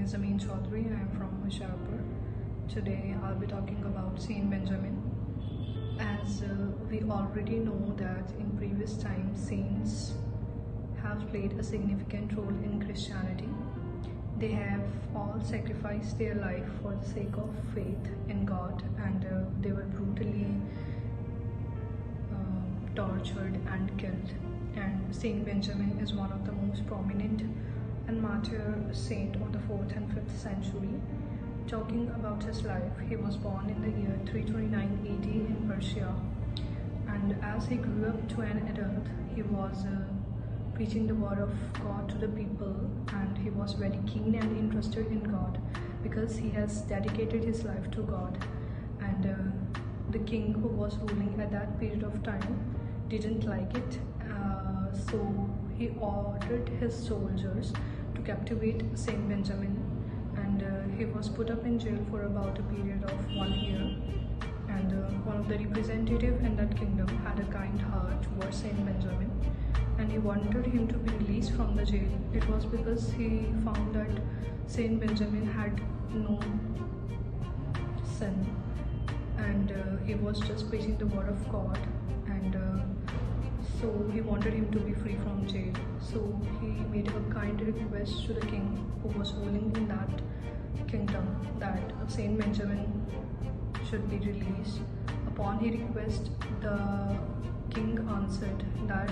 is Amin Chaudhary. I am from Hoshiarpur. Today I'll be talking about Saint Benjamin. As we already know that in previous times saints have played a significant role in Christianity. They have all sacrificed their life for the sake of faith in God, and they were brutally tortured and killed. And Saint Benjamin is one of the most prominent and martyr saint of the 4th and 5th century. Talking about his life, he was born in the year 329 AD in Persia, and as he grew up to an adult, he was preaching the word of God to the people, and he was very keen and interested in God because he has dedicated his life to God. And the king who was ruling at that period of time didn't like it, so he ordered his soldiers to captivate Saint Benjamin, and he was put up in jail for about a period of 1 year. And one of the representatives in that kingdom had a kind heart towards Saint Benjamin, and he wanted him to be released from the jail. It was because he found that Saint Benjamin had no sin, and he was just preaching the word of God, and so he wanted him to be free from jail. So he made a kind request to the king who was ruling in that kingdom that Saint Benjamin should be released. Upon his request, the king answered that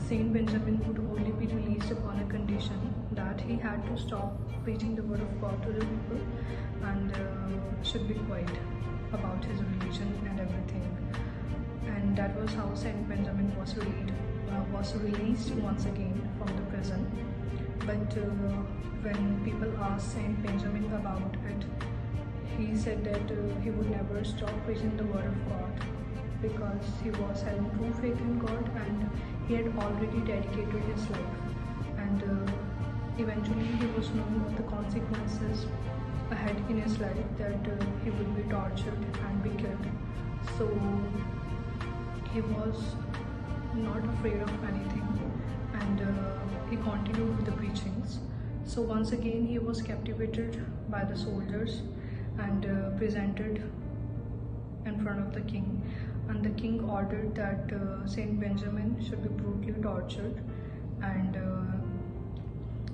Saint Benjamin would only be released upon a condition that he had to stop preaching the word of God to the people and should be quiet about his religion and everything. And that was how Saint Benjamin was released once again from the prison. But when people asked Saint Benjamin about it, he said that he would never stop preaching the word of God because he was having true faith in God, and he had already dedicated his life. And eventually he was known of the consequences ahead in his life, that he would be tortured and be killed. So he was not afraid of anything, and he continued with the preachings. So once again he was captivated by the soldiers and presented in front of the king, and the king ordered that Saint Benjamin should be brutally tortured, and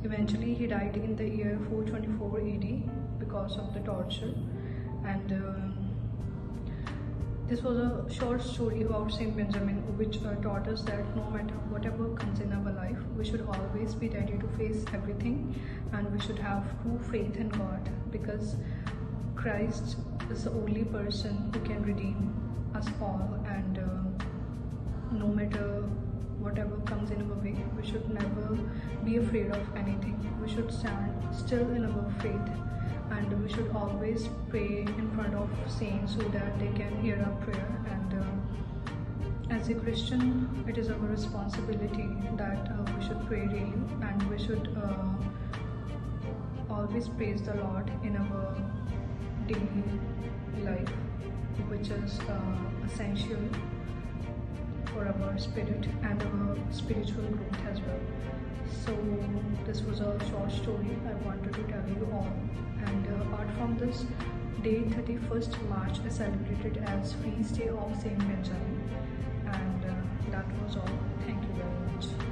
eventually he died in the year 424 AD because of the torture. And this was a short story about Saint Benjamin, which taught us that no matter whatever comes in our life, we should always be ready to face everything, and we should have true faith in God, because Christ is the only person who can redeem us all. And no matter whatever comes in our way, we should never be afraid of anything. We should stand still in our faith, and we should always pray in front of saints so that they can hear our prayer. And as a Christian, it is our responsibility that we should pray daily, and we should always praise the Lord in our daily life, which is essential for our spirit and our spiritual growth as well. So this was a short story I wanted to tell you all. And apart from this, day 31st March is celebrated as Feast Day of Saint Benjamin. And that was all. Thank you very much.